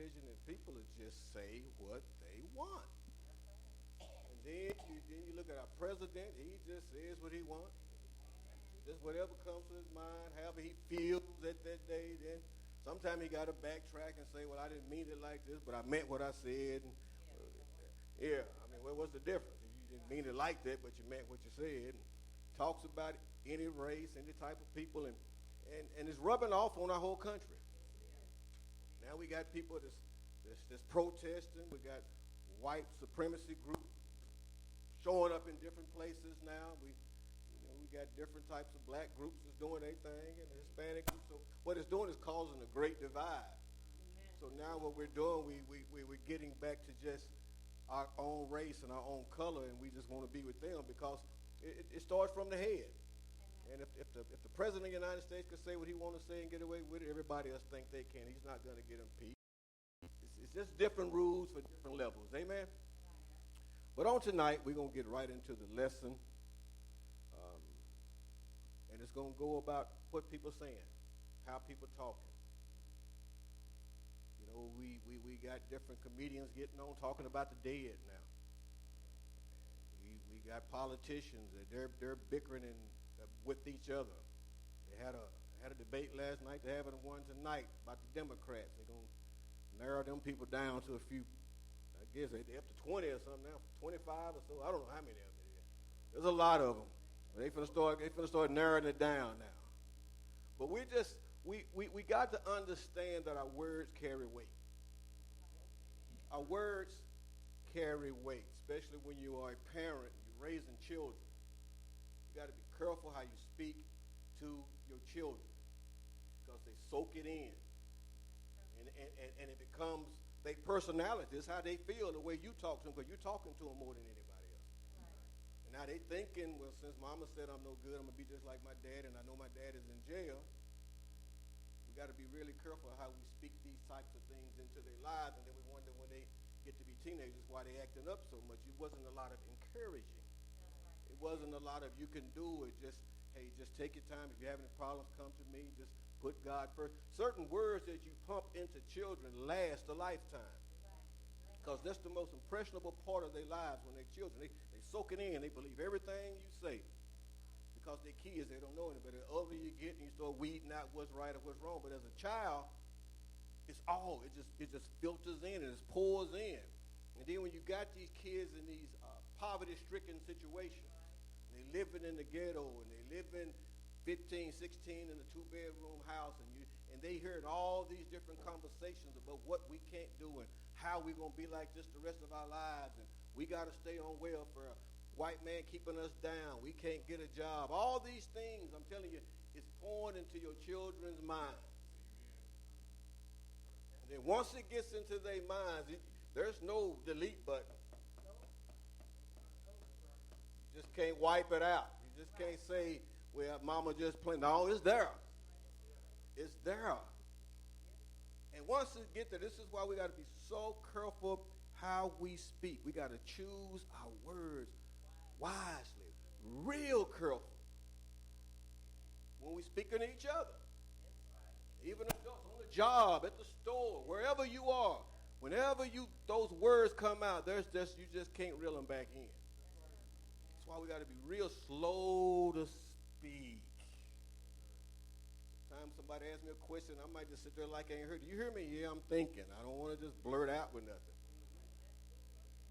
television, and people will just say what they want. And then you look at our president, he just says what he wants. Just whatever comes to his mind, however he feels at that day. Then sometimes he got to backtrack and say, well, I didn't mean it like this, but I meant what I said. And, yeah, I mean, what's the difference? You didn't mean it like that, but you meant what you said. And talks about any race, any type of people, and it's rubbing off on our whole country. Now we got people that's protesting. We got white supremacy groups showing up in different places now. We got different types of black groups that's doing their thing, and the Hispanic groups. So what it's doing is causing a great divide. Amen. So now what we're doing, we're getting back to just our own race and our own color, and we just want to be with them because it starts from the head. Amen. And if the president of the United States could say what he wants to say and get away with it, everybody else think they can. He's not going to get impeached. It's just different rules for different levels. Amen? But on tonight, we're going to get right into the lesson. And it's going to go about what people are saying, how people talking. You know, we got different comedians getting on talking about the dead now. We got politicians that they're bickering with each other. They had a debate last night. They're having one tonight about the Democrats. They're going to narrow them people down to a few. I guess they're up to 20 or something now, 25 or so. I don't know how many of them it is. There's a lot of them. They finna start narrowing it down now. But we got to understand that our words carry weight. Our words carry weight, especially when you are a parent, you're raising children. You got to be careful how you speak to your children because they soak it in. And it becomes their personality. It's how they feel the way you talk to them because you're talking to them more than anybody else. Now they thinking, well, since mama said I'm no good, I'm going to be just like my dad, and I know my dad is in jail. We got to be really careful how we speak these types of things into their lives, and then we wonder when they get to be teenagers why they acting up so much. It wasn't a lot of encouraging. It wasn't a lot of you can do it. Just, hey, just take your time. If you have any problems, come to me. Just put God first. Certain words that you pump into children last a lifetime. Because that's the most impressionable part of their lives when they're children. They soak it in. They believe everything you say. Because they're kids, they don't know any better. The older you get and you start weeding out what's right or what's wrong. But as a child, it just filters in and it pours in. And then when you got these kids in these poverty-stricken situations, they living in the ghetto and they living 15, 16 in a two-bedroom house, and they heard all these different conversations about what we can't do and how we're going to be like this the rest of our lives, and we got to stay on welfare. White man keeping us down. We can't get a job. All these things, I'm telling you, it's pouring into your children's minds. And then once it gets into their minds, there's no delete button. You just can't wipe it out. You just can't say, well, mama just playing. No, it's there. It's there. And once it gets there, this is why we got to be so careful how we speak. We got to choose our words wisely, real careful when we speaking to each other. Even adults on the job, at the store, wherever you are, whenever those words come out, you just can't reel them back in. That's why we got to be real slow to speak. Sometimes somebody asks me a question, I might just sit there like I ain't heard. Do you hear me? Yeah, I'm thinking. I don't want to just blurt out with nothing.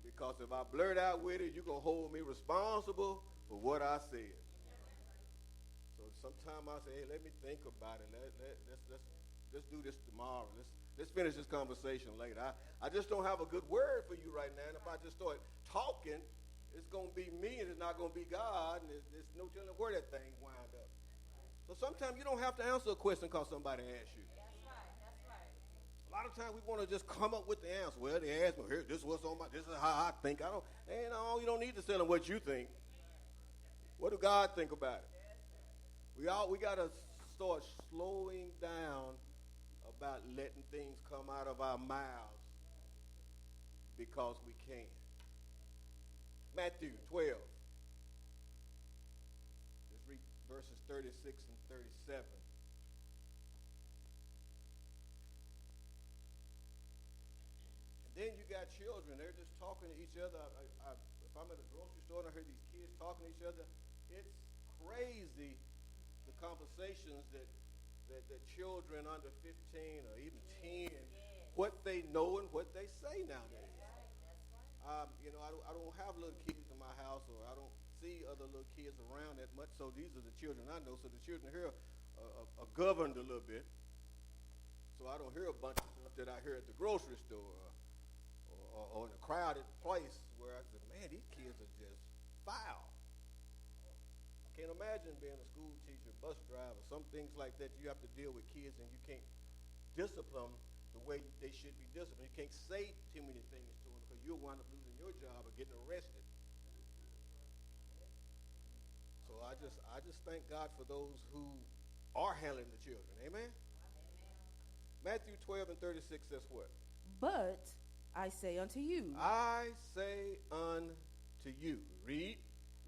Because if I blurt out with it, you're going to hold me responsible for what I said. So sometimes I say, hey, let me think about it. Let's do this tomorrow. Let's finish this conversation later. I just don't have a good word for you right now. And if I just start talking, it's going to be me and it's not going to be God. And there's no telling where that thing wind up. So sometimes you don't have to answer a question because somebody asks you. That's right. A lot of times we want to just come up with the answer. Well, they asked me, here, this is how I think. You don't need to tell them what you think. What do God think about it? We got to start slowing down about letting things come out of our mouths because we can. Matthew 12. Let's read verses 36 and 37. children, they're just talking to each other. If I'm at a grocery store and I hear these kids talking to each other, it's crazy the conversations that children under 15 or even 10, what they know and what they say nowadays. I don't have little kids in my house, or I don't see other little kids around that much, so these are the children I know. So the children here are governed a little bit. So I don't hear a bunch of stuff that I hear at the grocery store or in a crowded place where I said, man, these kids are just foul. I can't imagine being a school teacher, bus driver, some things like that. You have to deal with kids and you can't discipline them the way they should be disciplined. You can't say too many things to them because you'll wind up losing your job or getting arrested. So I just thank God for those who are handling the children. Amen? Matthew 12 and 36 says what? But I say unto you. I say unto you. Read.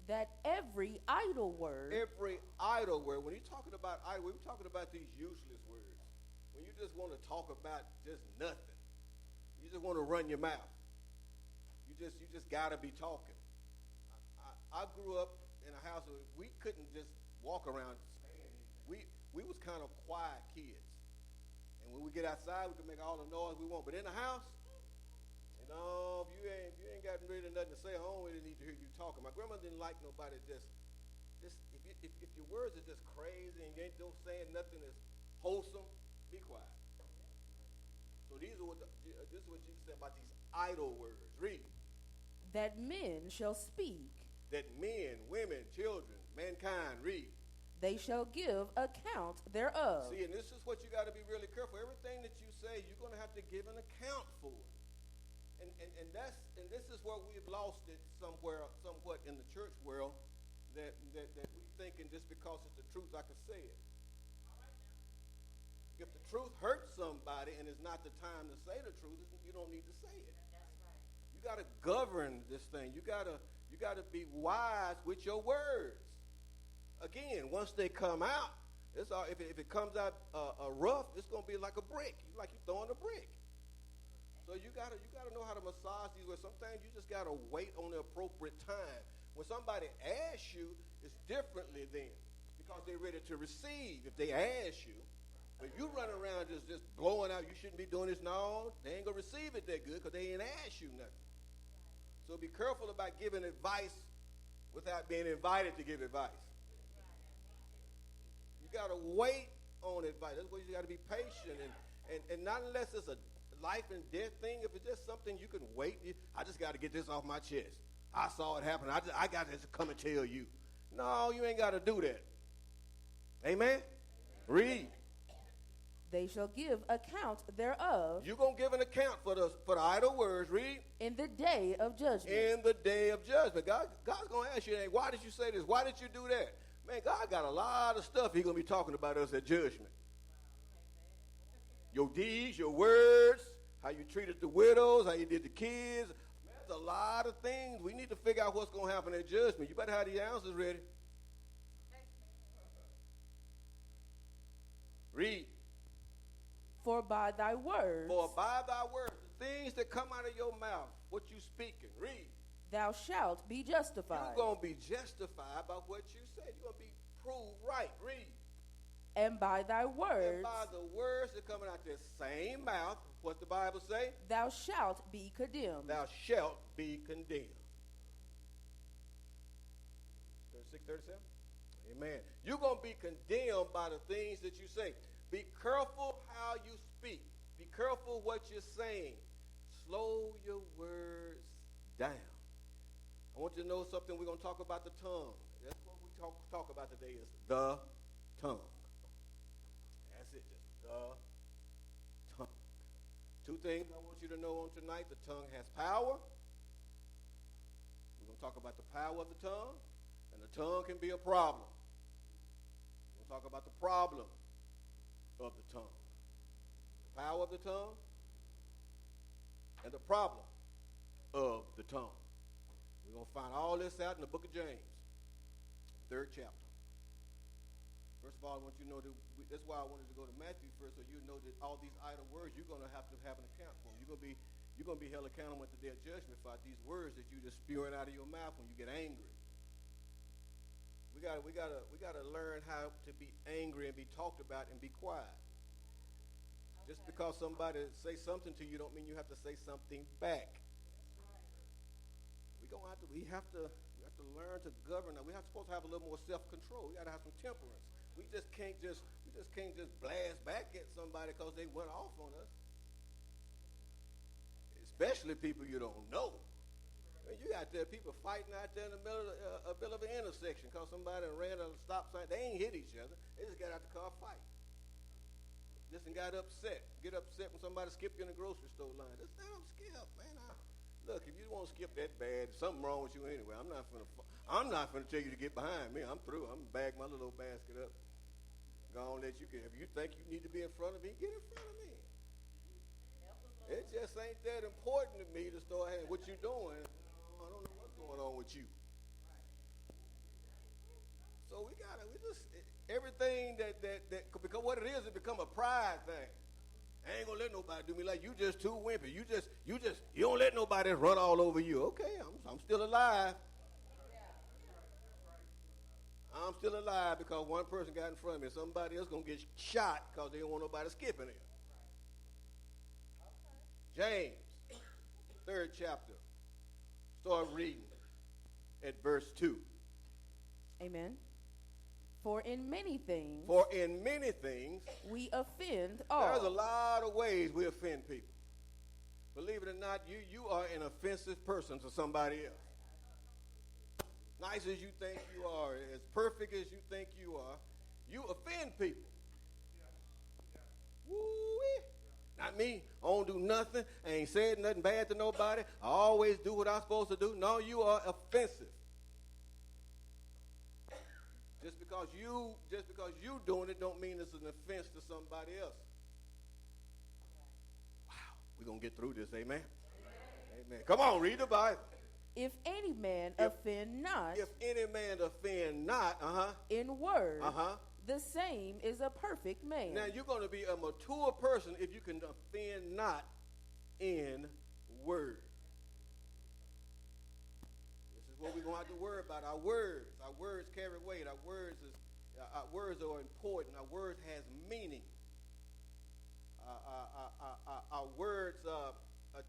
That every idle word. Every idle word. When you're talking about idle, we're talking about these useless words. When you just want to talk about just nothing. You just want to run your mouth. You just got to be talking. I grew up in a house where we couldn't just walk around saying anything. We was kind of quiet kids. And when we get outside, we can make all the noise we want. But in the house, if you ain't got really nothing to say, I don't really need to hear you talking. My grandma didn't like nobody just if your words are just crazy and you ain't don't saying nothing that's wholesome, be quiet. So this is what Jesus said about these idle words. Read. That men shall speak. That men, women, children, mankind, read. They shall give account thereof. See, and this is what you got to be really careful. Everything that you say, you're going to have to give an account for it. And this is where we've lost it somewhat in the church world, that we thinking just because it's the truth, I can say it. If the truth hurts somebody and it's not the time to say the truth, you don't need to say it. You got to govern this thing. You got to be wise with your words. Again, once they come out, if it comes out rough, it's going to be like a brick. Like you're throwing a brick. So you gotta know how to massage these words. Sometimes you just gotta wait on the appropriate time. When somebody asks you, it's differently then because they're ready to receive. If they ask you, but if you run around just blowing out, you shouldn't be doing this. No, they ain't gonna receive it that good because they ain't asked you nothing. So be careful about giving advice without being invited to give advice. You gotta wait on advice. That's why you gotta be patient and not unless it's a life and death thing. If it's just something you can wait, I just got to get this off my chest. I saw it happen. I got to come and tell you. No, you ain't got to do that. Amen? Read. They shall give account thereof. You're going to give an account for the idle words. Read. In the day of judgment. In the day of judgment. God's going to ask you, why did you say this? Why did you do that? Man, God got a lot of stuff he's going to be talking about us at judgment. Your deeds, your words, how you treated the widows, how you did the kids. Man, there's a lot of things. We need to figure out what's going to happen at judgment. You better have the answers ready. Read. For by thy words. For by thy words, the things that come out of your mouth, what you speaking. Read. Thou shalt be justified. You're going to be justified by what you said. You're going to be proved right. Read. And by thy words. And by the words that coming out their same mouth, what the Bible say? Thou shalt be condemned. Thou shalt be condemned. 36, 37? Amen. You're going to be condemned by the things that you say. Be careful how you speak. Be careful what you're saying. Slow your words down. I want you to know something. We're going to talk about the tongue. That's what we talk about today is the tongue. The tongue. Two things I want you to know on tonight. The tongue has power. We're going to talk about the power of the tongue, and the tongue can be a problem. We're going to talk about the problem of the tongue. The power of the tongue and the problem of the tongue. We're going to find all this out in the book of James, 3rd chapter. First of all, I want you to know that's why I wanted to go to Matthew first, so you know that all these idle words, you're going to have an account for them. You're going to be You're going to be held accountable to their judgment for these words that you just spewing out of your mouth when you get angry. We gotta learn how to be angry and be talked about and be quiet. Okay. Just because somebody say something to you don't mean you have to say something back. We have to learn to govern. We have supposed to have a little more self-control. We got to have some temperance. We just can't just blast back at somebody because they went off on us. Especially people you don't know. I mean, you got there people fighting out there in the middle of an intersection because somebody ran a stop sign. They ain't hit each other. They just got out the car fight. Just got upset. Get upset when somebody skipped you in the grocery store line. Just let them skip, man. Look, if you want to skip that bad, something wrong with you anyway. I'm not finna tell you to get behind me. I'm through. I'm gonna bag my little old basket up. Go on, let you get. If you think you need to be in front of me, get in front of me. It just ain't that important to me to start having what you doing. I don't know what's going on with you. So everything that because what it is, it become a pride thing. I ain't gonna let nobody do me like you. Just too wimpy. You don't let nobody run all over you. Okay, I'm still alive. I'm still alive because one person got in front of me. Somebody else gonna get shot because they don't want nobody skipping it. James, 3rd chapter. Start reading at verse 2. Amen. For in many things we offend all. There's a lot of ways we offend people. Believe it or not, you are an offensive person to somebody else. Nice as you think you are, as perfect as you think you are, you offend people. Woo-wee. Not me. I don't do nothing. I ain't said nothing bad to nobody. I always do what I'm supposed to do. No, you are offensive. Just because you doing it don't mean it's an offense to somebody else. Wow. We're going to get through this. Amen? Amen. Come on, read the Bible. If any man offend not. If any man offend not, in word. The same is a perfect man. Now, you're going to be a mature person if you can offend not in word. This is what we're going to have to worry about. Our words. Our words carry weight. Our words are important. Our words has meaning. Our words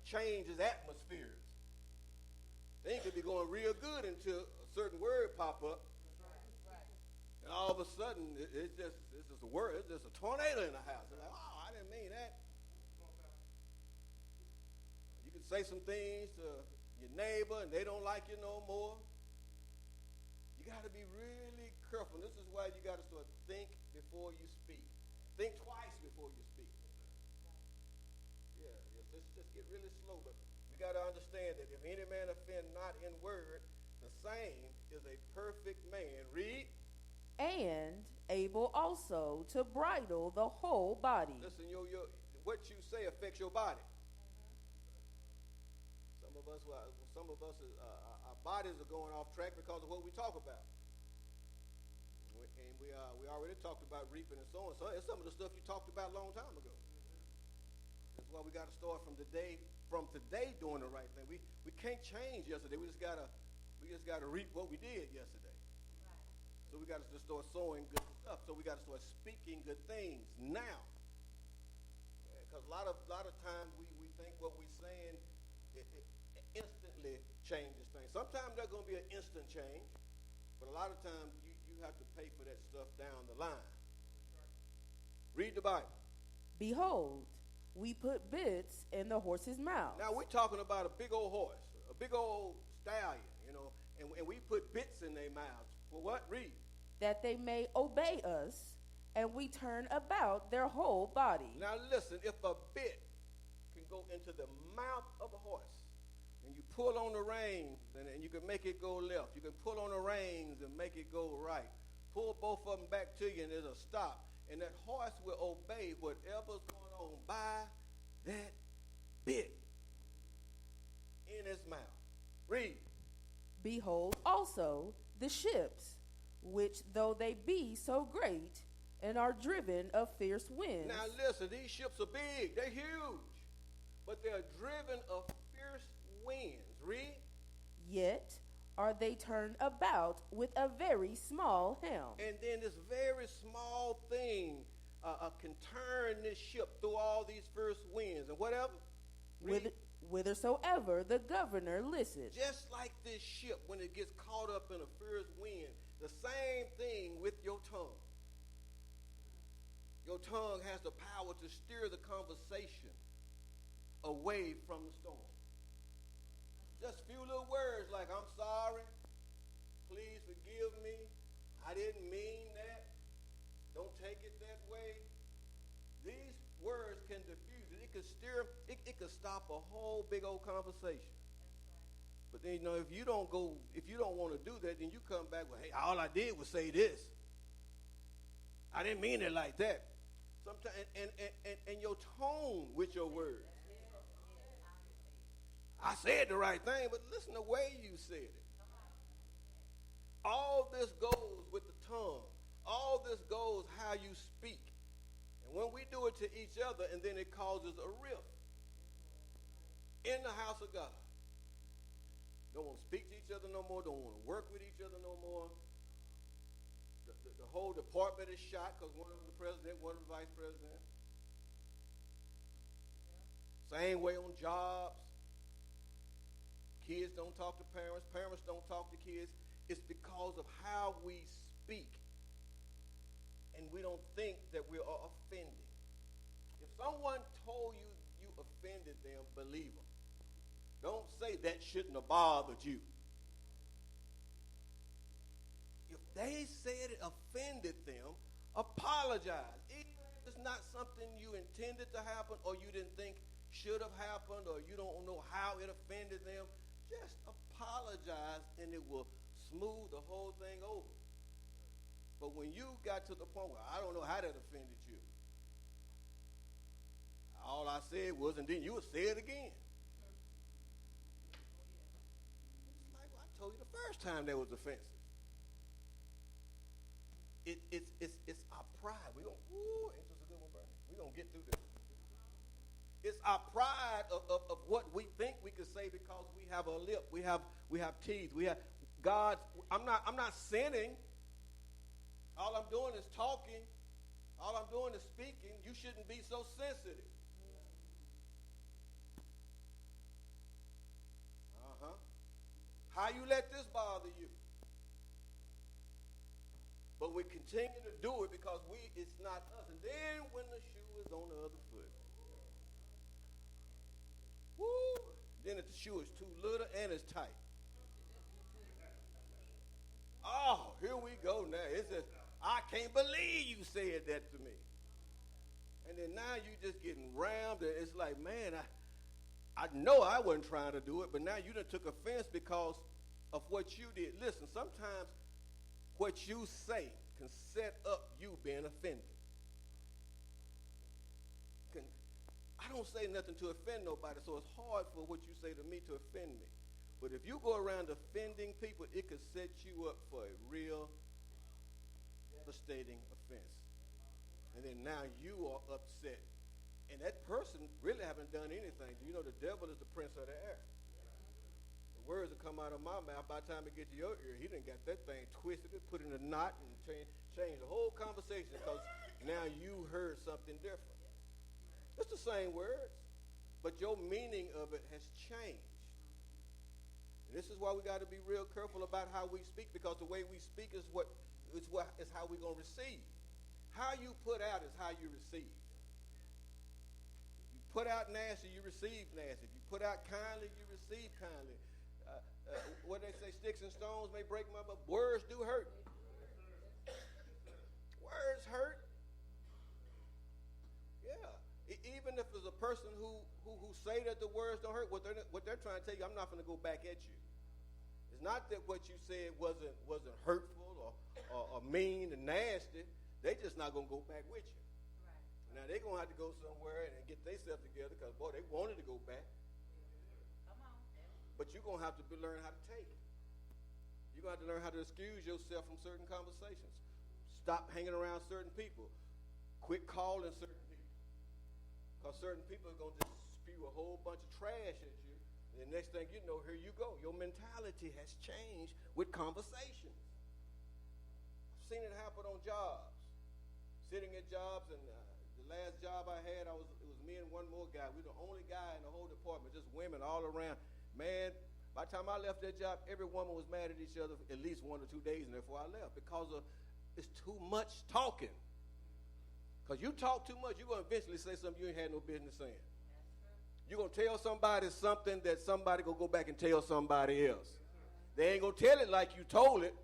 changes atmospheres. They could be going real good until a certain word pop up. And all of a sudden, it's just a word. It's just a tornado in the house. They're like, oh, I didn't mean that. You can say some things to your neighbor, and they don't like you no more. You got to be really careful. This is why you got to sort of think before you speak. Think twice before you speak. Yeah. Let's just get really slow. But we got to understand that if any man offend not in word, the same is a perfect man. Read. And able also to bridle the whole body. Listen, what you say affects your body. Some of us, our bodies are going off track because of what we talk about. And we already talked about reaping and sowing. So it's some of the stuff you talked about a long time ago. That's why we got to start from today doing the right thing. We can't change yesterday. We just gotta reap what we did yesterday. So we got to start sowing good stuff. So we got to start speaking good things now. Because a lot of times we think what we're saying it instantly changes things. Sometimes there's going to be an instant change, but a lot of times you have to pay for that stuff down the line. Read the Bible. Behold, we put bits in the horse's mouth. Now we're talking about a big old horse, a big old stallion, and we put bits in their mouths. For what? Read. That they may obey us, and we turn about their whole body. Now listen, if a bit can go into the mouth of a horse, and you pull on the reins, and you can make it go left. You can pull on the reins and make it go right. Pull both of them back to you, and it'll stop. And that horse will obey whatever's going on by that bit in his mouth. Read. Behold also the ships, which though they be so great and are driven of fierce winds. Now listen, these ships are big, they're huge, but they're driven of Read. Yet are they turned about with a very small helm. And then this very small thing can turn this ship through all these first winds and whatever. Whithersoever the governor listeth. Just like this ship, when it gets caught up in a fierce wind, the same thing with your tongue. Your tongue has the power to steer the conversation away from the storm. Just a few little words like, I'm sorry, please forgive me, I didn't mean that, don't take it that way. These words can diffuse it. It could steer, it could stop a whole big old conversation. But then, if you don't want to do that, then you come back with, hey, all I did was say this. I didn't mean it like that. Sometimes, and your tone with your words. I said the right thing, but listen the way you said it. All this goes with the tongue. All this goes how you speak. And when we do it to each other, and then it causes a rift in the house of God. Don't want to speak to each other no more. Don't want to work with each other no more. The whole department is shot because one of them the president, one of the vice president. Same way on jobs. Kids don't talk to parents. Parents don't talk to kids. It's because of how we speak. And we don't think that we are offending. If someone told you you offended them, believe them. Don't say that shouldn't have bothered you. If they said it offended them, apologize. Even if it's not something you intended to happen or you didn't think should have happened or you don't know how it offended them, just apologize and it will smooth the whole thing over. But when you got to the point where I don't know how that offended you, all I said was, and then you would say it again. It's like, well, I told you the first time that was offensive. It's our pride. We're going to get through this. It's our pride of what we think we can say because we have a lip, we have teeth, we have God. I'm not sinning. All I'm doing is talking. All I'm doing is speaking. You shouldn't be so sensitive. How you let this bother you? But we continue to do it because it's not us. And then when the shoe is on the other foot, woo! Then if the shoe is too little and it's tight. Oh, here we go now. It's just, I can't believe you said that to me. And then now you just getting rammed. And it's like, man, I know I wasn't trying to do it, but now you done took offense because of what you did. Listen, sometimes what you say can set up you being offended. I don't say nothing to offend nobody, so it's hard for what you say to me to offend me. But if you go around offending people, it could set you up for a real devastating offense. And then now you are upset. And that person really haven't done anything. Do you know the devil is the prince of the air? The words that come out of my mouth, by the time it gets to your ear, he done got that thing twisted, put in a knot, and changed the whole conversation because now you heard something different. It's the same words, but your meaning of it has changed. And this is why we got to be real careful about how we speak, because the way we speak is how we're going to receive. How you put out is how you receive. If you put out nasty, you receive nasty. If you put out kindly, you receive kindly. What they say, sticks and stones may break my, but words do hurt. Words hurt. Yeah. Even if it's a person who say that the words don't hurt, what they're trying to tell you, I'm not going to go back at you. It's not that what you said wasn't hurtful or mean and nasty. They just not going to go back with you. Right. Now they're going to have to go somewhere and get themselves together because, boy, they wanted to go back. Come on. But you're going to have to learn how to take it. You're going to have to learn how to excuse yourself from certain conversations. Stop hanging around certain people. Quit calling certain people. Because certain people are going to just spew a whole bunch of trash at you, and The next thing you know, here you go. Your mentality has changed with conversations. I've seen it happen on jobs. Sitting at jobs, and the last job I had, it was me and one more guy. We were the only guy in the whole department, just women all around. Man, by the time I left that job, every woman was mad at each other at least 1 or 2 days before I left because it's too much talking. Because you talk too much, you're going to eventually say something you ain't had no business saying. You're going to tell somebody something that somebody going to go back and tell somebody else. They ain't going to tell it like you told it.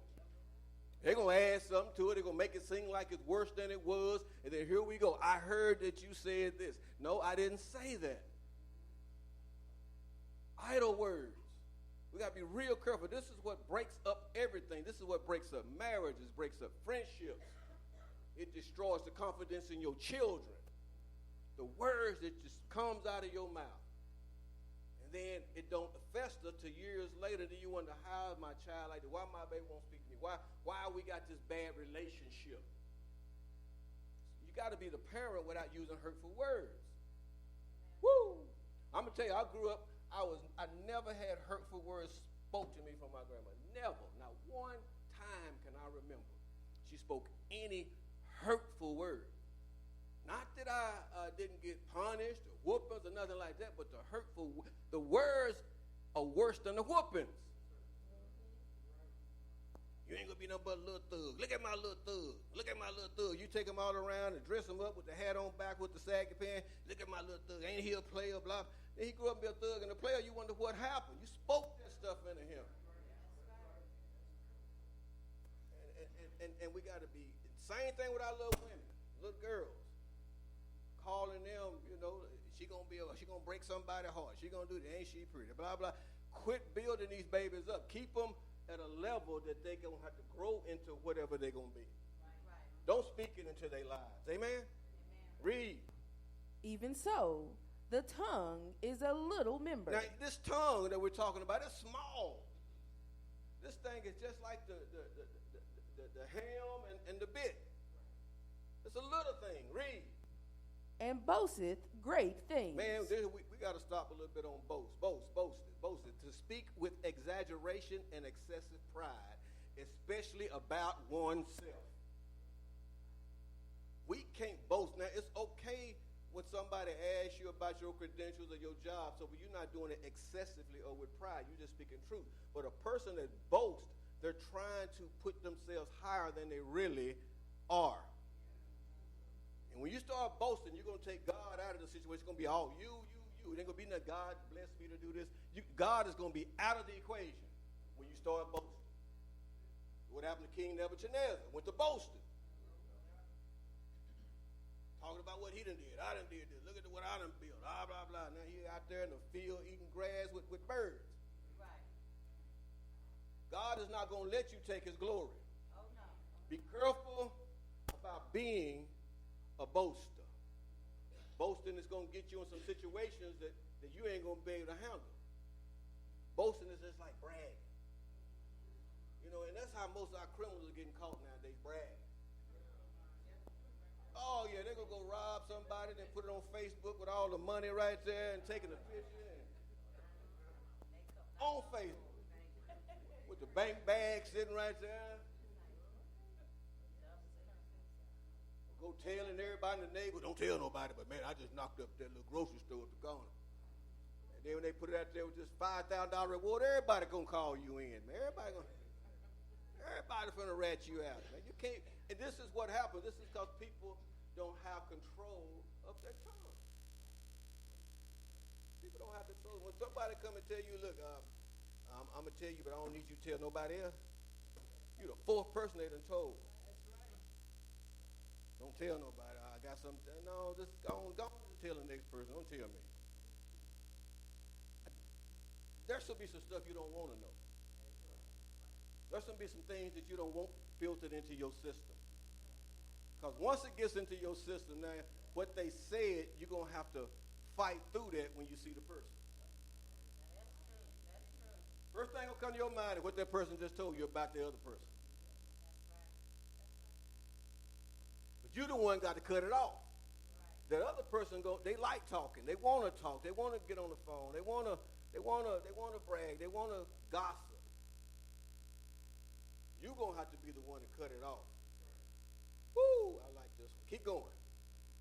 They're going to add something to it. They're going to make it seem like it's worse than it was. And then here we go. I heard that you said this. No, I didn't say that. Idle words. We got to be real careful. This is what breaks up everything. This is what breaks up marriages, breaks up friendships. It destroys the confidence in your children. The words that just comes out of your mouth. Then it don't fester to years later. Then you wonder, how is my child like that? Why my baby won't speak to me? Why we got this bad relationship? You got to be the parent without using hurtful words. Woo! I'm gonna tell you, I grew up. I never had hurtful words spoke to me from my grandma. Never. Not one time can I remember she spoke any hurtful word. Not that I didn't get punished or whoopings or nothing like that, but the words are worse than the whoopings. You ain't gonna be nothing but a little thug. Look at my little thug. Look at my little thug. You take him all around and dress him up with the hat on back with the saggy pants. Look at my little thug. Ain't he a player? Blah. Then he grew up to be a thug and a player. You wonder what happened. You spoke that stuff into him. And we got to be same thing with our little women, little girls. Calling them, she gonna break somebody's heart. She gonna do that. Ain't she pretty? Blah blah. Quit building these babies up. Keep them at a level that they gonna have to grow into whatever they're gonna be. Right. Don't speak it into their lives. Amen. Read. Even so, the tongue is a little member. Now this tongue that we're talking about is small. This thing is just like the helm and the bit. It's a little thing. Read. And boasteth great things. Man, we got to stop a little bit on boasted. To speak with exaggeration and excessive pride, especially about oneself. We can't boast. Now, it's okay when somebody asks you about your credentials or your job, so you're not doing it excessively or with pride. You're just speaking truth. But a person that boasts, they're trying to put themselves higher than they really are. And when you start boasting, you're going to take God out of the situation. It's going to be all you. It ain't going to be no God bless me to do this. God is going to be out of the equation when you start boasting. What happened to King Nebuchadnezzar? Went to boasting. Talking about what he done did. I done did this. Look at what I done built. Blah, blah, blah. Now he out there in the field eating grass with birds. Right. God is not going to let you take his glory. Oh, no. Be careful about being a boaster. Boasting is going to get you in some situations that you ain't going to be able to handle. Boasting is just like bragging. And that's how most of our criminals are getting caught nowadays, bragging. Oh, yeah, they're going to go rob somebody, then put it on Facebook with all the money right there and taking a picture. On Facebook. With the bank bag sitting right there. Go telling everybody in the neighborhood, don't tell nobody, but man, I just knocked up that little grocery store at the corner. And then when they put it out there with this $5,000 reward, everybody gonna call you in, man. Everybody gonna rat you out, man. You can't. And this is what happens. This is because people don't have control of their tongue. People don't have control. When somebody come and tell you, look, I'm gonna tell you, but I don't need you to tell nobody else. You're the fourth person they done told. Don't tell nobody. I got something. No, just go on tell the next person. Don't tell me. There should be some stuff you don't want to know. There should be some things that you don't want filtered into your system. Because once it gets into your system, now what they said, you're going to have to fight through that when you see the person. That's true. First thing will come to your mind is what that person just told you about the other person. You're the one got to cut it off. Right. That other person they like talking. They want to talk. They want to get on the phone. They want to They wanna brag. They wanna gossip. You're gonna have to be the one to cut it off. Woo! I like this one. Keep going.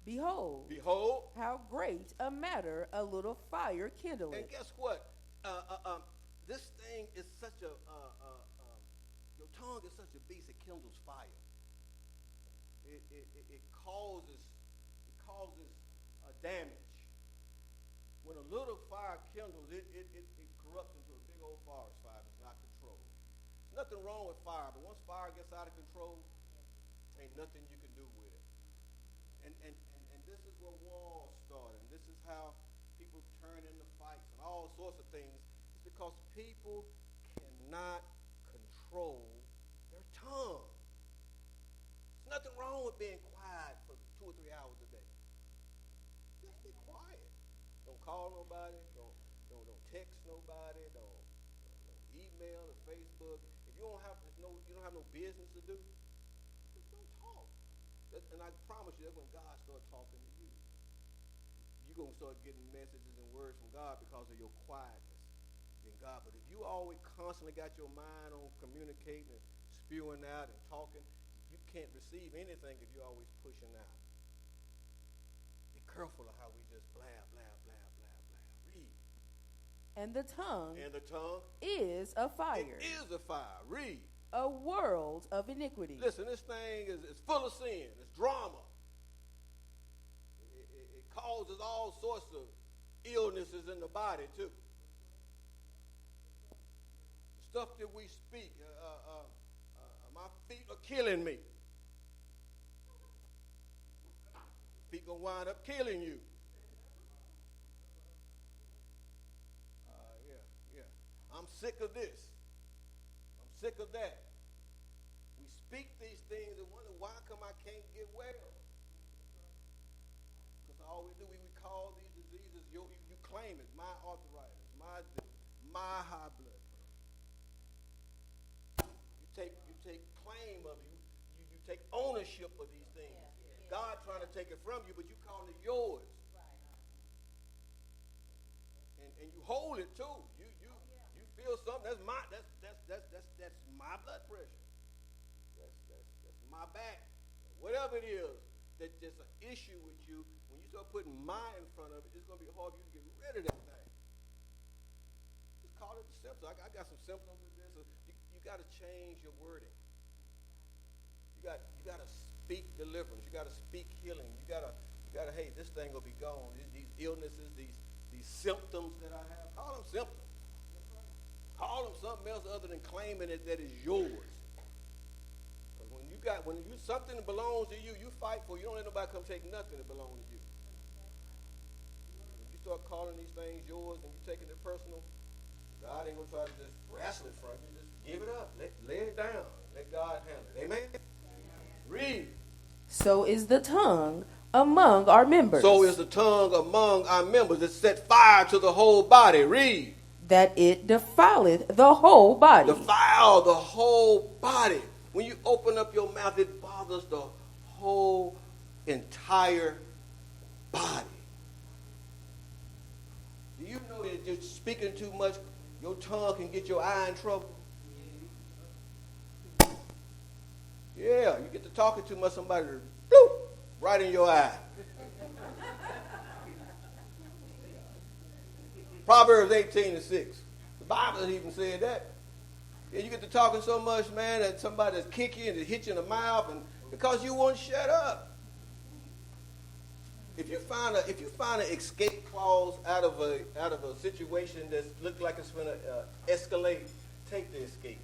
Behold, how great a matter a little fire kindleth. And guess what? This thing is such a your tongue is such a beast. It kindles fire. It causes damage. When a little fire kindles, it corrupts into a big old forest fire if it's not controlled. There's nothing wrong with fire, but once fire gets out of control, ain't nothing you can do with it. And this is where wars start, and this is how people turn into fights and all sorts of things. It's because people cannot control their tongue. There's nothing wrong with being quiet for 2 or 3 hours a day. Just be quiet. Don't call nobody. Don't text nobody. Don't email or Facebook. If you don't have no business to do, just don't talk. And I promise you, that's when God starts talking to you. You're going to start getting messages and words from God because of your quietness in God. But if you always constantly got your mind on communicating and spewing out and talking, you can't receive anything if you're always pushing out. Be careful of how we just blah, blah, blah, blah, blah. Read. And the tongue is a fire. It is a fire. Read. A world of iniquity. Listen, this thing is full of sin. It's drama. It causes all sorts of illnesses in the body, too. The stuff that we speak, my feet are killing me. Feet going to wind up killing you. I'm sick of this. I'm sick of that. We speak these things and wonder why come I can't get well. Because all we do, we call these diseases, you claim it, my arthritis, my high blood pressure. You take claim of it. You take ownership of these things. God trying to take it from you, but you call it yours. And you hold it too. You feel something, that's my blood pressure. That's my back. Whatever it is that there's an issue with you, when you start putting my in front of it, it's going to be hard for you to get rid of that thing. Just call it the symptoms. I got some symptoms of this. You got to change your wording. You got to speak deliverance. You got to speak healing. You got to, hey, this thing will be gone. These illnesses, these symptoms that I have, call them symptoms. Call them something else other than claiming it that is yours. Because when something that belongs to you, you fight for. You don't let nobody come take nothing that belongs to you. When you start calling these things yours and you taking it personal, God ain't gonna try to just wrestle it from you. Just give it up. Lay it down. Let God handle it. Amen. Read. So is the tongue among our members. So is the tongue among our members. It set fire to the whole body. Read. That it defileth the whole body. Defile the whole body. When you open up your mouth, it bothers the whole entire body. Do you know that you're speaking too much, your tongue can get your eye in trouble? Yeah, you get to talking too much, somebody bloop, right in your eye. Proverbs 18:6. The Bible even said that. Yeah, you get to talking so much, man, that somebody just kick you and just hit you in the mouth, and because you won't shut up. If you find an escape clause out of a situation that looks like it's going to escalate, take the escape.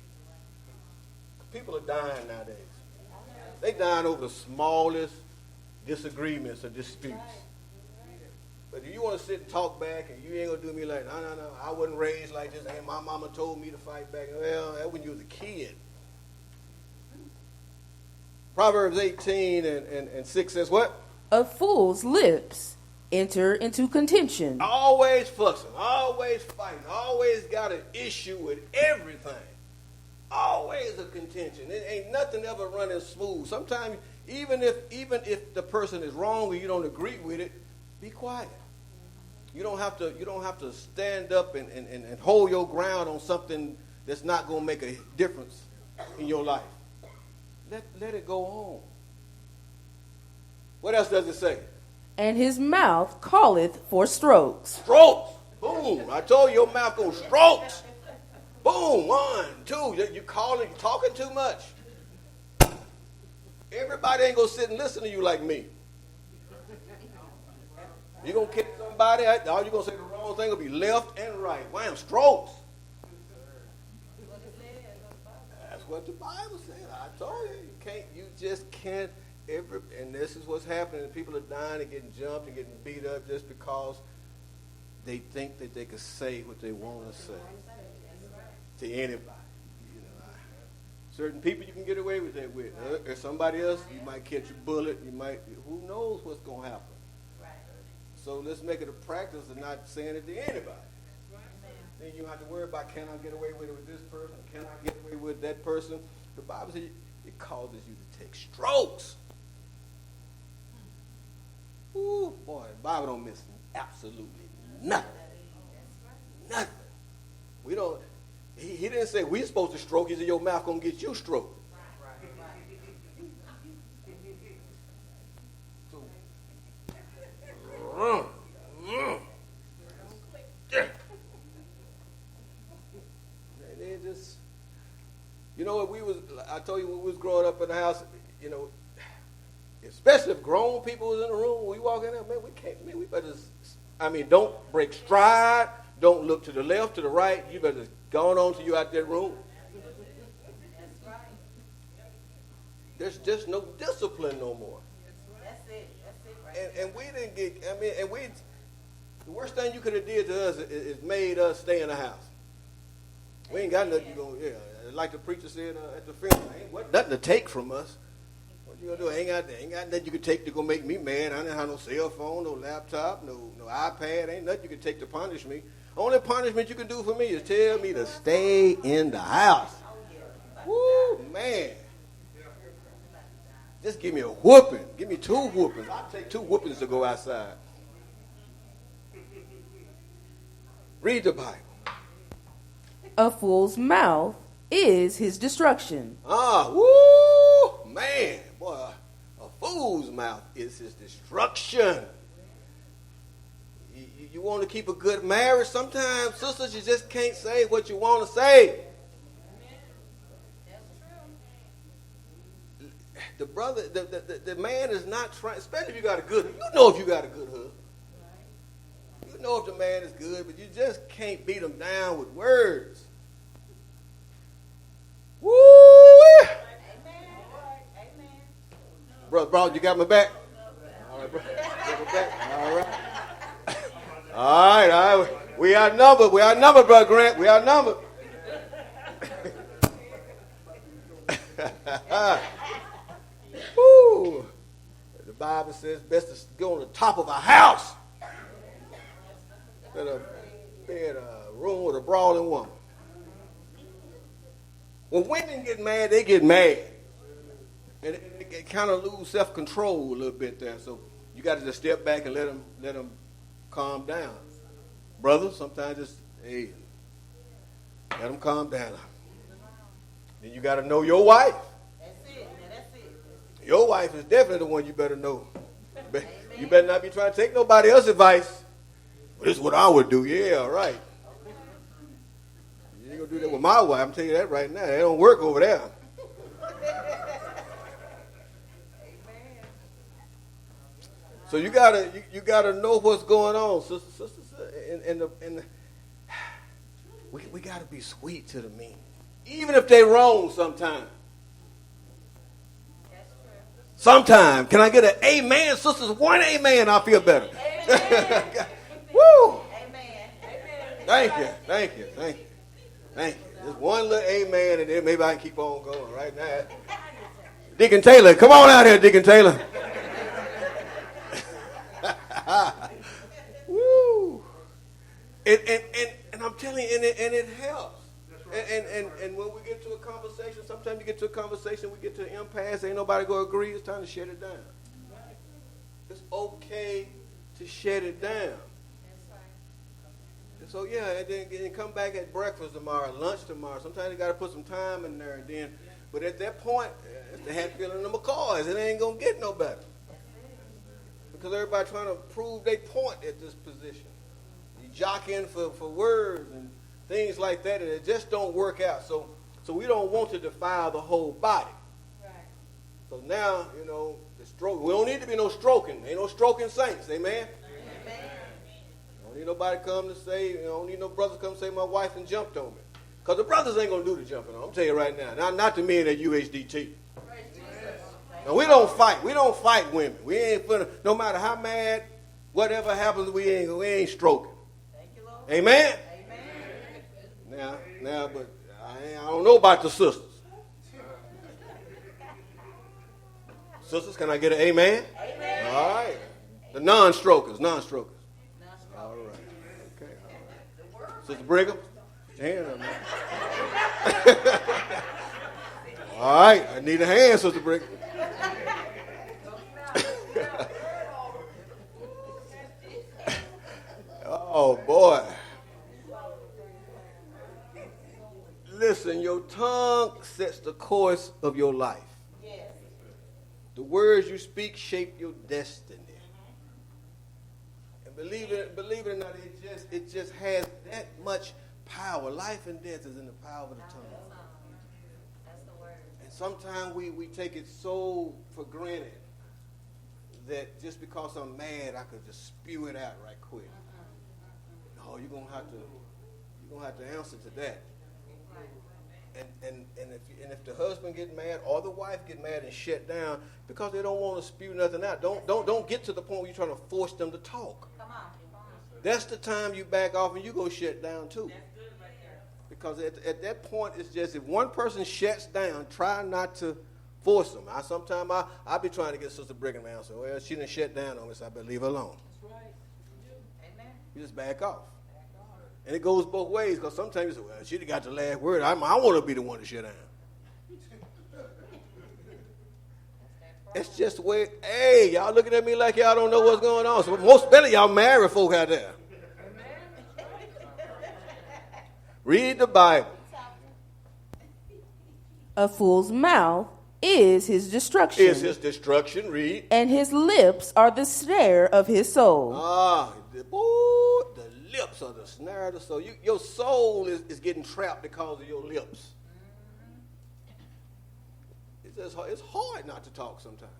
People are dying nowadays. They dying over the smallest disagreements or disputes. But if you want to sit and talk back and you ain't going to do me like, no, I wasn't raised like this. Hey, my mama told me to fight back. Well, that when you was a kid. Proverbs 18 and 6 says what? A fool's lips enter into contention. Always fussing, always fighting, always got an issue with everything. Always a contention. It ain't nothing ever running smooth. Sometimes, even if the person is wrong or you don't agree with it, be quiet. You don't have to stand up and hold your ground on something that's not going to make a difference in your life. Let it go on. What else does it say? And his mouth calleth for strokes. Strokes. Boom. I told you your mouth goes strokes. Boom. 1, 2. You calling, talking too much. Everybody ain't going to sit and listen to you like me. You're going to kick somebody, all you're going to say the wrong thing will be left and right. Wham, strokes. That's what the Bible said. I told you, you just can't and this is what's happening. People are dying and getting jumped and getting beat up just because they think that they can say what they want to say to anybody. You know, certain people you can get away with that with. Or somebody else, you might catch a bullet. Who knows what's going to happen. So let's make it a practice of not saying it to anybody. Then you don't have to worry about, can I get away with it with this person? Can I get away with that person? The Bible says it causes you to take strokes. Ooh, boy, the Bible don't miss absolutely nothing. Nothing. We don't. He didn't say we're supposed to stroke. He said your mouth gonna get you stroked. You know what I told you when we was growing up in the house, you know, especially if grown people was in the room, when we walk in there, man, we better, don't break stride, don't look to the left, to the right, you better go on to you out that room. There's just no discipline no more. That's it right. And we didn't get, the worst thing you could have did to us is made us stay in the house. We ain't got nothing like the preacher said at the funeral, ain't nothing to take from us. What you gonna do? Ain't got nothing you can take to go make me mad. I don't have no cell phone, no laptop, no iPad. Ain't nothing you can take to punish me. Only punishment you can do for me is tell me to stay in the house. Woo, man. Just give me a whooping. Give me 2 whoopings. I'll take 2 whoopings to go outside. Read the Bible. A fool's mouth is his destruction. Woo, man. Boy, a fool's mouth is his destruction. You want to keep a good marriage? Sometimes, sisters, you just can't say what you want to say. The brother, the man is not trying, especially if you got a good, you know if you got a good husband. You know if the man is good, but you just can't beat him down with words. Woo! Brother, you got my back? All right, brother. You got my back? All right. All right. We outnumbered, Brother Grant. We outnumbered. Woo! The Bible says best to go on the top of a house than be in a room with a brawling woman. When women get mad, they get mad. And they kind of lose self-control a little bit there. So you got to just step back and let them calm down. Brothers, sometimes just, hey, let them calm down. Then you got to know your wife. That's it. Your wife is definitely the one you better know. You better not be trying to take nobody else's advice. Well, this is what I would do. Yeah, all right. You ain't going to do that with my wife. I'm telling you that right now. It don't work over there. So you gotta know what's going on, sisters, and we gotta be sweet to the men, even if they wrong sometimes. Sometimes, can I get an amen, sisters? One amen, I feel better. Woo! Amen. Thank you. Just one little amen, and then maybe I can keep on going right now. Deacon Taylor, come on out here, Deacon Taylor. Woo! And I'm telling you, and it helps. And when we get to a conversation, sometimes you get to a conversation, we get to an impasse, ain't nobody going to agree, it's time to shut it down. It's okay to shut it down. So yeah, and then come back at breakfast tomorrow, lunch tomorrow. Sometimes you got to put some time in there, and then. But at that point, it's the Hatfield and the McCoys. It ain't gonna get no better because everybody trying to prove their point at this position. You jockeying for words and things like that, and it just don't work out. So we don't want to defile the whole body. Right. So now, the stroke. We don't need to be no stroking. Ain't no stroking saints. Amen. Amen. Don't need nobody come to say. Don't need no brothers come say my wife done jumped on me. Because the brothers ain't going to do the jumping on. I'm telling you right now. Not the men at UHDT. Now, we don't fight. We don't fight women. We ain't finna, no matter how mad, whatever happens, we ain't stroking. Thank you, Lord. Amen? Amen. Now, but I don't know about the sisters. Sisters, can I get an amen? Amen. All right. The non-strokers. All right. Okay, all right. Sister Brigham? Hand up, man. All right, I need a hand, Sister Brigham. Oh, boy. Listen, your tongue sets the course of your life. Yes. The words you speak shape your destiny. And believe it or not, it just has that much power. Life and death is in the power of the tongue. That's the word. And sometimes we take it so for granted that just because I'm mad, I could just spew it out right quick. No, you're gonna have to answer to that. And if the husband get mad or the wife get mad and shut down because they don't want to spew nothing out, don't get to the point where you're trying to force them to talk. Come on. That's the time you back off and you go shut down too. Because at that point, it's just if one person shuts down, try not to force them. Sometimes I be trying to get Sister Brigham to answer. Well, she done shut down on me, so I better leave her alone. That's right. Amen. You just back off. And it goes both ways because sometimes you say, well, she got the last word. I want to be the one to shut down. It's just the way, hey, y'all looking at me like y'all don't know what's going on. So most better y'all married folk out there. Read the Bible. A fool's mouth is his destruction. Is his destruction, read. And his lips are the snare of his soul. The lips are the snare of the soul. Your soul is getting trapped because of your lips. It's hard not to talk sometimes.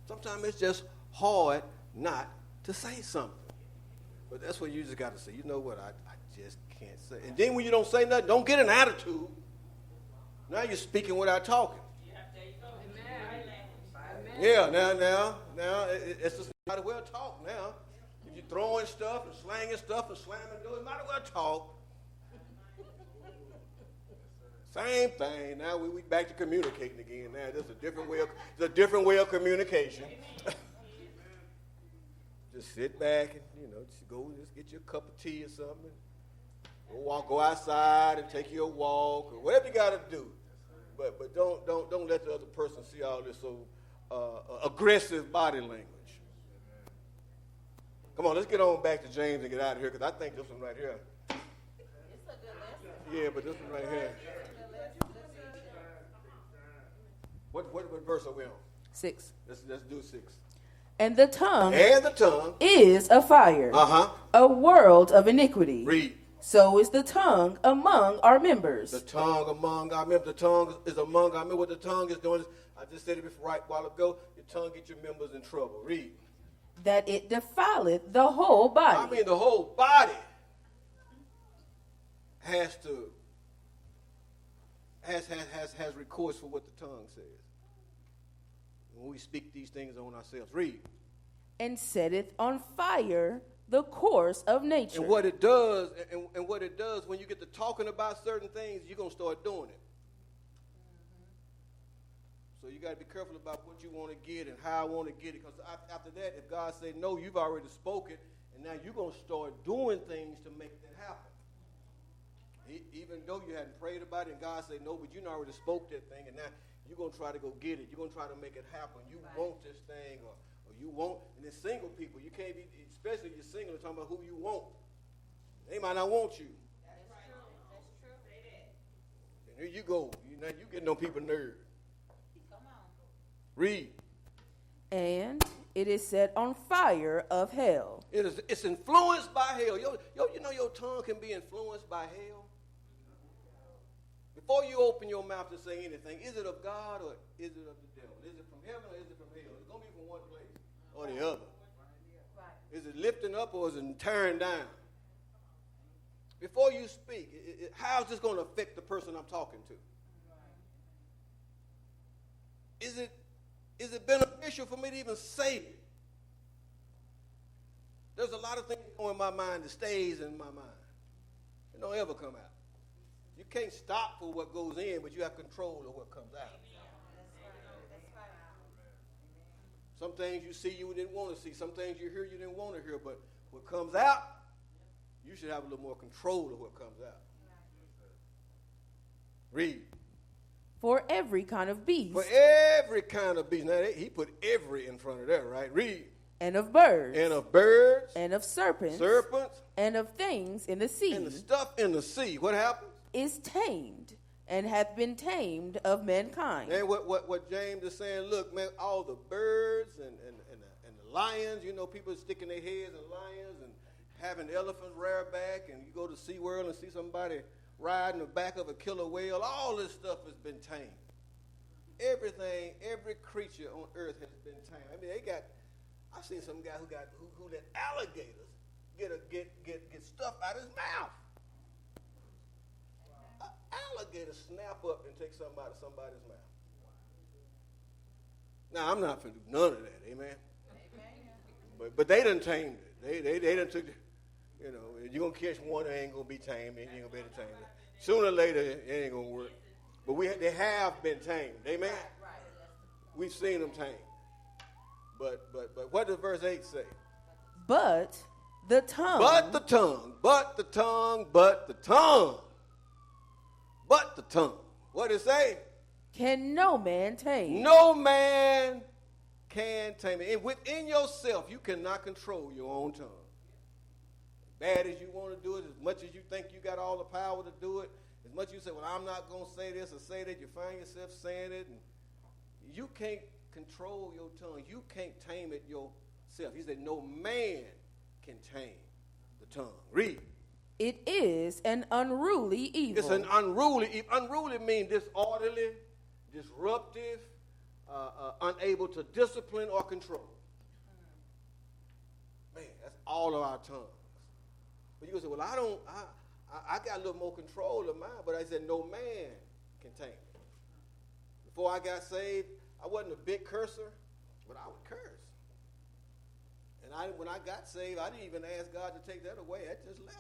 Sometimes it's just hard not to say something. But that's what you just got to say. You know what? I just can't say. And then when you don't say nothing, don't get an attitude. Now you're speaking without talking. Yeah, now, it's just might as well talk now. If you're throwing stuff and slanging stuff and slamming doors, might as well talk. Same thing. Now we back to communicating again. Now this is a different way of communication. Just sit back and just get you a cup of tea or something. Go outside and take you a walk or whatever you got to do. But don't let the other person see all this so aggressive body language. Come on, let's get on back to James and get out of here because I think this one right here. It's a good lesson. Yeah, but this one right here. What verse are we on? 6. Let's do 6. And the tongue is a fire, a world of iniquity. Read. So is the tongue among our members. The tongue among our members. The tongue is among our members. What the tongue is doing is, I just said it before right a while ago, your tongue gets your members in trouble. Read. That it defileth the whole body. I mean, the whole body has recourse for what the tongue says. When we speak these things on ourselves. Read. And setteth on fire the course of nature. And what it does, when you get to talking about certain things, you're going to start doing it. So you got to be careful about what you want to get and how I want to get it. Because after that, if God say no, you've already spoken, and now you're going to start doing things to make that happen. Even though you hadn't prayed about it, and God say no, but you already spoke that thing, and now you're going to try to go get it. You're going to try to make it happen. You want this thing, or you want, and then single people, you can't be, especially if you're single, talking about who you want. They might not want you. That's true. That's true. And here you go. Now you getting on people's nerves. Come on. Read. And it is set on fire of hell. It's influenced by hell. You know your tongue can be influenced by hell. Before you open your mouth to say anything, is it of God or is it of the devil? Is it from heaven or is it from hell? It's going to be from one place or the other. Right. Is it lifting up or is it tearing down? Before you speak, how is this going to affect the person I'm talking to? Is it beneficial for me to even say it? There's a lot of things going in my mind that stays in my mind. It don't ever come out. You can't stop for what goes in, but you have control of what comes out. That's right. Some things you see you didn't want to see. Some things you hear you didn't want to hear. But what comes out, you should have a little more control of what comes out. Read. For every kind of beast. For every kind of beast. Now, he put every in front of that, right? Read. And of birds. And of birds. And of serpents. Serpents. And of things in the sea. And the stuff in the sea. What happens? Is tamed and hath been tamed of mankind. And what James is saying, look, man, all the birds and the lions, you know, people sticking their heads in lions and having elephants rear back, and you go to SeaWorld and see somebody riding the back of a killer whale. All this stuff has been tamed. Everything, every creature on earth has been tamed. I mean, I've seen some guy who let alligators get stuff out of his mouth. An alligator snap up and take something out of somebody's mouth. Now, I'm not going to do none of that, amen? But they done tamed it. They done took, you know, you're going to catch one that ain't going to be tamed, and you ain't going to be able to tame it. Sooner or later, it ain't going to work. But they have been tamed, amen? We've seen them tamed. But what does verse 8 say? But the tongue. But the tongue, but the tongue, but the tongue. But the tongue. What does it say? Can no man tame. No man can tame it. And within yourself, you cannot control your own tongue. Bad as you want to do it, as much as you think you got all the power to do it, as much as you say, well, I'm not going to say this or say that, you find yourself saying it. And you can't control your tongue. You can't tame it yourself. He said, no man can tame the tongue. Read. It is an unruly evil. It's an unruly evil. Unruly means disorderly, disruptive, unable to discipline or control. Man, that's all of our tongues. But you can say, well, I got a little more control of mine, but I said no man can tame it. Before I got saved, I wasn't a big cursor, but I would curse. And when I got saved, I didn't even ask God to take that away. I just left.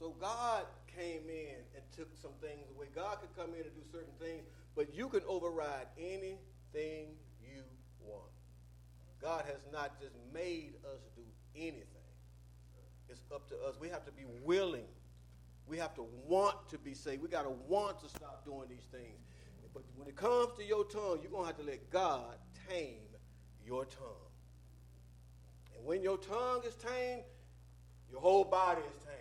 So God came in and took some things away. God could come in and do certain things, but you can override anything you want. God has not just made us do anything. It's up to us. We have to be willing. We have to want to be saved. We got to want to stop doing these things. But when it comes to your tongue, you're going to have to let God tame your tongue. And when your tongue is tamed, your whole body is tamed.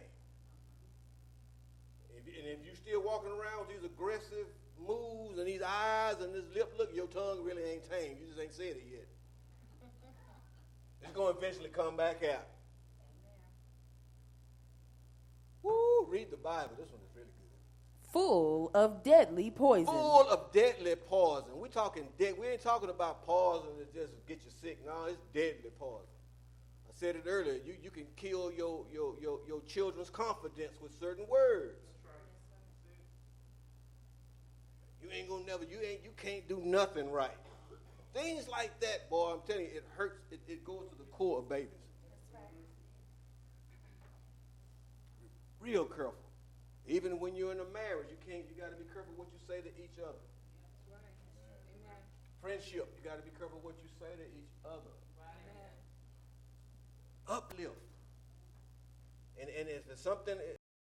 And if you're still walking around with these aggressive moves and these eyes and this lip look, your tongue really ain't tamed. You just ain't said it yet. It's going to eventually come back out. Woo, read the Bible. This one is really good. Full of deadly poison. Full of deadly poison. We ain't talking about poison that just get you sick. No, it's deadly poison. I said it earlier. You can kill your children's confidence with certain words. You can't do nothing right. Things like that, boy, I'm telling you, it hurts. It goes to the core of babies. Real careful. Even when you're in a marriage, you got to be careful what you say to each other. Friendship, you got to be careful what you say to each other. Uplift. And if it's something